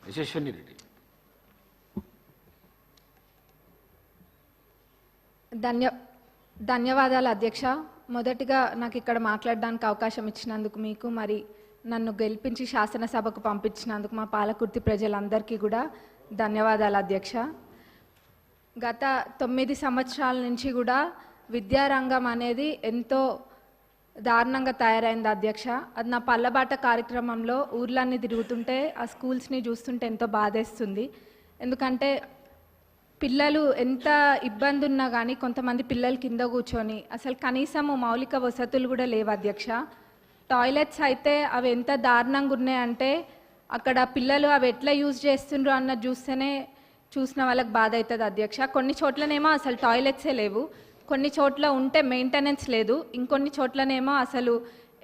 యశస్విని రెడ్డి. ధన్యవాదాలు అధ్యక్ష. మొదటిగా నాకు ఇక్కడ మాట్లాడడానికి అవకాశం ఇచ్చినందుకు మీకు, మరి నన్ను గెలిపించి శాసనసభకు పంపించినందుకు మా పాలకుర్తి ప్రజలందరికీ కూడా ధన్యవాదాలు అధ్యక్ష. గత 9 సంవత్సరాల నుంచి కూడా విద్యారంగం అనేది ఎంతో దారుణంగా తయారైంది అధ్యక్ష. అది నా పల్లబాట కార్యక్రమంలో ఊర్లన్నీ తిరుగుతుంటే ఆ స్కూల్స్ని చూస్తుంటే ఎంతో బాధేస్తుంది. ఎందుకంటే పిల్లలు ఎంత ఇబ్బంది ఉన్నా కానీ కొంతమంది పిల్లలు కింద కూర్చొని అసలు కనీసము మౌలిక వసతులు కూడా లేవు అధ్యక్ష. టాయిలెట్స్ అయితే అవి ఎంత దారుణంగా ఉన్నాయంటే అక్కడ పిల్లలు అవి ఎట్లా యూజ్ చేస్తుండ్రు అన్నది చూస్తేనే చూసిన వాళ్ళకి బాధ అవుతుంది అధ్యక్ష. కొన్ని చోట్లనేమో అసలు టాయిలెట్సే లేవు, కొన్ని చోట్ల ఉంటే మెయింటెనెన్స్ లేదు, ఇంకొన్ని చోట్లనేమో అసలు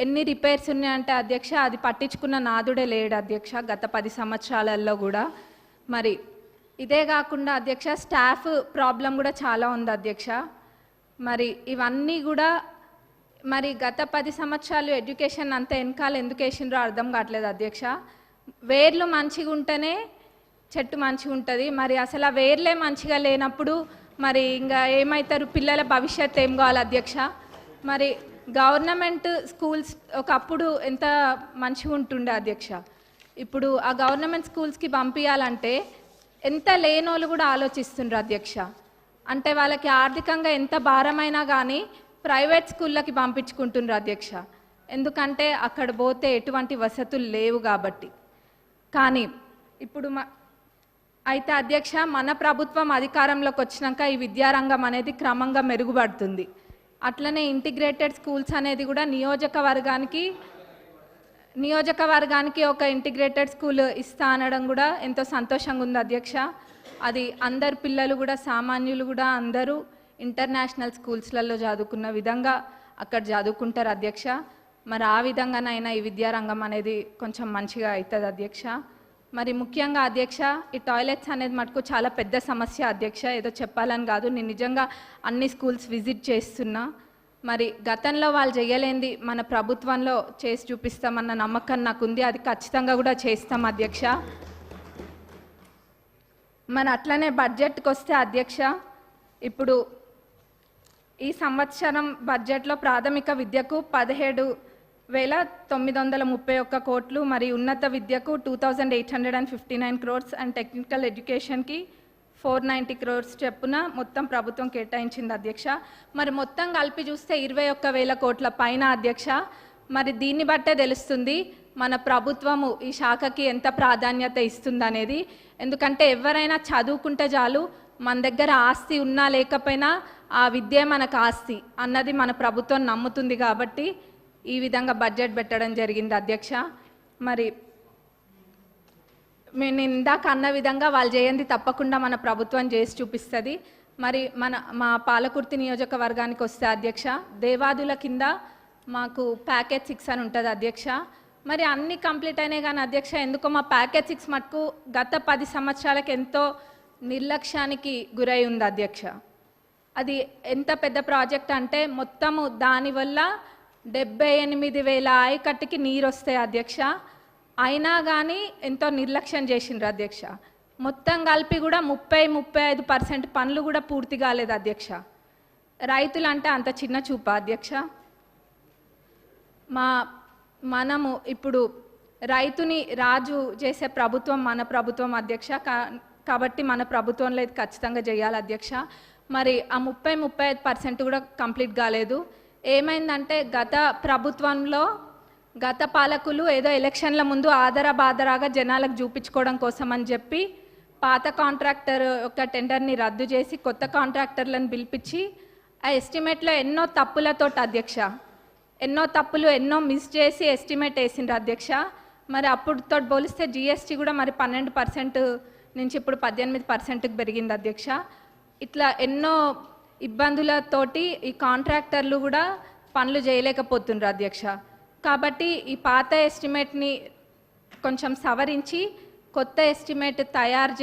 ఎన్ని రిపేర్స్ ఉన్నాయంటే అధ్యక్ష అది పట్టించుకున్న నాదుడే లేడు అధ్యక్ష గత 10 సంవత్సరాలలో కూడా. మరి ఇదే కాకుండా అధ్యక్ష స్టాఫ్ ప్రాబ్లం కూడా చాలా ఉంది అధ్యక్ష. మరి ఇవన్నీ కూడా మరి గత 10 సంవత్సరాలు ఎడ్యుకేషన్ అంత వెనకాల ఎందుకు వేసిండ్రో అర్థం కావట్లేదు అధ్యక్ష. వేర్లు మంచిగా ఉంటేనే చెట్టు మంచిగా ఉంటుంది. మరి అసలు ఆ వేర్లే మంచిగా లేనప్పుడు మరి ఇంకా ఏమవుతారు, పిల్లల భవిష్యత్తు ఏం కావాలి అధ్యక్ష. మరి గవర్నమెంట్ స్కూల్స్ ఒకప్పుడు ఎంత మంచిగా ఉంటుండే అధ్యక్ష. ఇప్పుడు ఆ గవర్నమెంట్ స్కూల్స్కి పంపించాలంటే ఎంత లేనోళ్ళు కూడా ఆలోచిస్తుండ్రు అధ్యక్ష. అంటే వాళ్ళకి ఆర్థికంగా ఎంత భారమైనా కానీ ప్రైవేట్ స్కూళ్ళకి పంపించుకుంటుండ్రు అధ్యక్ష. ఎందుకంటే అక్కడ పోతే ఎటువంటి వసతులు లేవు కాబట్టి. కానీ ఇప్పుడు అయితే అధ్యక్ష మన ప్రభుత్వం అధికారంలోకి వచ్చినాక ఈ విద్యారంగం అనేది క్రమంగా మెరుగుపడుతుంది. అట్లనే ఇంటిగ్రేటెడ్ స్కూల్స్ అనేది కూడా నియోజకవర్గానికి ఒక ఇంటిగ్రేటెడ్ స్కూల్ ఇస్తా అనడం కూడా ఎంతో సంతోషంగా ఉంది అధ్యక్ష. అది అందరు పిల్లలు కూడా సామాన్యులు కూడా అందరూ ఇంటర్నేషనల్ స్కూల్స్లలో చదువుకున్న విధంగా అక్కడ చదువుకుంటారు అధ్యక్ష. మరి ఆ విధంగానైనా ఈ విద్యారంగం అనేది కొంచెం మంచిగా అవుతుంది అధ్యక్ష. మరి ముఖ్యంగా అధ్యక్ష ఈ టాయిలెట్స్ అనేది మటుకు చాలా పెద్ద సమస్య అధ్యక్ష. ఏదో చెప్పాలని కాదు, నేను నిజంగా అన్ని స్కూల్స్ విజిట్ చేస్తున్నా. మరి గతంలో వాళ్ళు చేయలేంది మన ప్రభుత్వంలో చేసి చూపిస్తామన్న నమ్మకం నాకు ఉంది. అది ఖచ్చితంగా కూడా చేస్తాం అధ్యక్ష. మరి అట్లనే బడ్జెట్కి వస్తే అధ్యక్ష, ఇప్పుడు ఈ సంవత్సరం బడ్జెట్లో ప్రాథమిక విద్యకు 17,931 కోట్లు, మరి ఉన్నత విద్యకు 2,859 crores అండ్ టెక్నికల్ ఎడ్యుకేషన్కి 490 crores చెప్పున మొత్తం ప్రభుత్వం కేటాయించింది అధ్యక్ష. మరి మొత్తం కలిపి చూస్తే 21,000 కోట్ల పైన అధ్యక్ష. మరి దీన్ని బట్టే తెలుస్తుంది మన ప్రభుత్వము ఈ శాఖకి ఎంత ప్రాధాన్యత ఇస్తుందనేది. ఎందుకంటే ఎవరైనా చదువుకుంటే చాలు, మన దగ్గర ఆస్తి ఉన్నా లేకపోయినా ఆ విద్య మనకు ఆస్తి అన్నది మన ప్రభుత్వం నమ్ముతుంది కాబట్టి ఈ విధంగా బడ్జెట్ పెట్టడం జరిగింది అధ్యక్ష. మరి నేను ఇందాక అన్న విధంగా వాళ్ళు చేయండి తప్పకుండా మన ప్రభుత్వం చేసి చూపిస్తుంది. మరి మా పాలకుర్తి నియోజకవర్గానికి వస్తే అధ్యక్ష, దేవాదుల కింద మాకు ప్యాకేజ్ 6 అని ఉంటుంది అధ్యక్ష. మరి అన్నీ కంప్లీట్ అయినాయి కానీ అధ్యక్ష ఎందుకో మా ప్యాకేజ్ 6 మటుకు గత 10 సంవత్సరాలకు ఎంతో నిర్లక్ష్యానికి గురై ఉంది అధ్యక్ష. అది ఎంత పెద్ద ప్రాజెక్ట్ అంటే మొత్తము దానివల్ల 78,000 ఆయకట్టుకి నీరు వస్తాయి అధ్యక్ష. అయినా కానీ ఎంతో నిర్లక్ష్యం చేసిండ్రు అధ్యక్ష. మొత్తం కలిపి కూడా 30-35% పనులు కూడా పూర్తి కాలేదు అధ్యక్ష. రైతులు అంటే అంత చిన్న చూప అధ్యక్ష. మనము ఇప్పుడు రైతుని రాజు చేసే ప్రభుత్వం మన ప్రభుత్వం అధ్యక్ష. కాబట్టి మన ప్రభుత్వంలో ఇది ఖచ్చితంగా చేయాలి అధ్యక్ష. మరి ఆ 30-35% కూడా కంప్లీట్ కాలేదు. ఏమైందంటే గత ప్రభుత్వంలో గత పాలకులు ఏదో ఎలక్షన్ల ముందు ఆదరాబాదరాగా జనాలకు చూపించుకోవడం కోసం అని చెప్పి పాత కాంట్రాక్టర్ యొక్క టెండర్ని రద్దు చేసి కొత్త కాంట్రాక్టర్లను పిలిపించి ఆ ఎస్టిమేట్లో ఎన్నో తప్పులతోటి అధ్యక్ష, ఎన్నో మిస్ చేసి ఎస్టిమేట్ వేసిండ్రు అధ్యక్ష. మరి అప్పుడుతో పోలిస్తే జిఎస్టీ కూడా మరి 12% నుంచి ఇప్పుడు 18%కి పెరిగింది అధ్యక్ష. ఇట్లా ఎన్నో ఇబ్బందులతోటి ఈ కాంట్రాక్టర్లు కూడా పనులు చేయలేకపోతుండ్రు అధ్యక్ష. కాబట్టి ఈ పాత ఎస్టిమేట్ని కొంచెం సవరించి కొత్త ఎస్టిమేట్ తయారు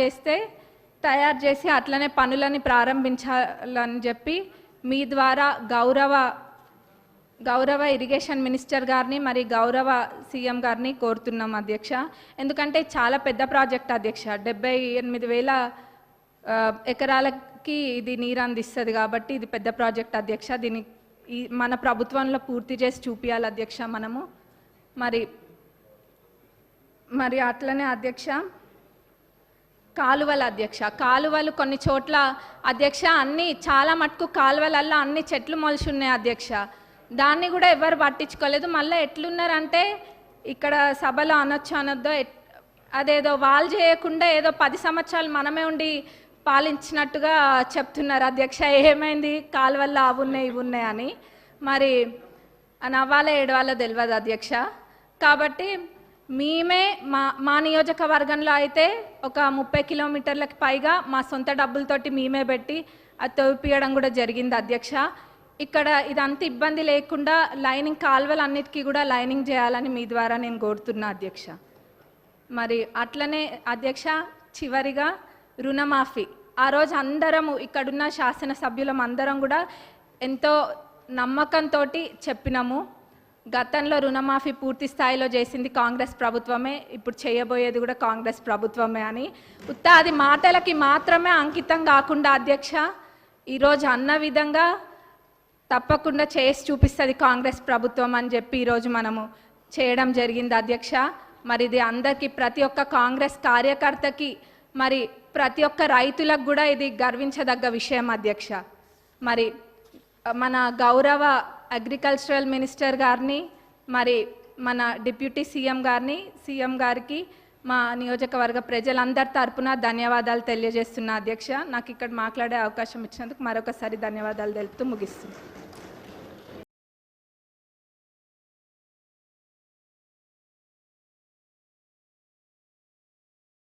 చేసి అట్లనే పనులని ప్రారంభించాలని చెప్పి మీ ద్వారా గౌరవ గౌరవ ఇరిగేషన్ మినిస్టర్ గారిని మరి గౌరవ సీఎం గారిని కోరుతున్నాం అధ్యక్ష. ఎందుకంటే చాలా పెద్ద ప్రాజెక్ట్ అధ్యక్ష, 78,000 ఎకరాలకి ఇది నీరు అందిస్తుంది కాబట్టి ఇది పెద్ద ప్రాజెక్ట్ అధ్యక్ష. దీన్ని మన ప్రభుత్వంలో పూర్తి చేసి చూపించాలి అధ్యక్ష మనము. మరి అట్లనే అధ్యక్ష కాలువలు అధ్యక్ష, కాలువలు కొన్ని చోట్ల అధ్యక్ష అన్ని చాలా మటుకు కాలువలల్లో అన్ని చెట్లు మొలిచి ఉన్నాయి అధ్యక్ష. దాన్ని కూడా ఎవరు పట్టించుకోలేదు. మళ్ళీ ఎట్లున్నారంటే ఇక్కడ సభలో అనొచ్చు అనొద్దో అదేదో వాళ్ళు చేయకుండా ఏదో 10 సంవత్సరాలు మనమే ఉండి పాలించినట్టుగా చెప్తున్నారు అధ్యక్ష. ఏమైంది కాలువల్లో అవి ఉన్నాయి ఇవి ఉన్నాయి అని. మరి నవ్వాలో ఏడవాలో తెలియదు అధ్యక్ష. కాబట్టి మేమే మా నియోజకవర్గంలో అయితే ఒక 30 కిలోమీటర్లకు పైగా మా సొంత డబ్బులతోటి మేమే పెట్టి అది తవ్విపియడం కూడా జరిగింది అధ్యక్ష. ఇక్కడ ఇదంతా ఇబ్బంది లేకుండా లైనింగ్ కాలువలు అన్నిటికీ కూడా లైనింగ్ చేయాలని మీ ద్వారా నేను కోరుతున్నా అధ్యక్ష. మరి అట్లనే అధ్యక్ష చివరిగా రుణమాఫీ, ఆ రోజు అందరము ఇక్కడున్న శాసనసభ్యులం అందరం కూడా ఎంతో నమ్మకంతో చెప్పినాము. గతంలో రుణమాఫీ పూర్తి స్థాయిలో చేసింది కాంగ్రెస్ ప్రభుత్వమే, ఇప్పుడు చేయబోయేది కూడా కాంగ్రెస్ ప్రభుత్వమే అని. అది మాటలకి మాత్రమే అంకితం కాకుండా అధ్యక్ష ఈరోజు అన్న విధంగా తప్పకుండా చేసి చూపిస్తుంది కాంగ్రెస్ ప్రభుత్వం అని చెప్పి ఈరోజు మనము చేయడం జరిగింది అధ్యక్ష. మరి ఇది అందరికీ ప్రతి ఒక్క కాంగ్రెస్ కార్యకర్తకి మరి ప్రతి ఒక్క రైతులకు కూడా ఇది గర్వించదగ్గ విషయం అధ్యక్ష. మరి మన గౌరవ అగ్రికల్చరల్ మినిస్టర్ గారిని మరి మన డిప్యూటీ సీఎం గారికి మా నియోజకవర్గ ప్రజలందరి తరపున ధన్యవాదాలు తెలియజేస్తున్నా అధ్యక్ష. నాకు ఇక్కడ మాట్లాడే అవకాశం ఇచ్చినందుకు మరొకసారి ధన్యవాదాలు తెలుపుతూ ముగిస్తున్నాను.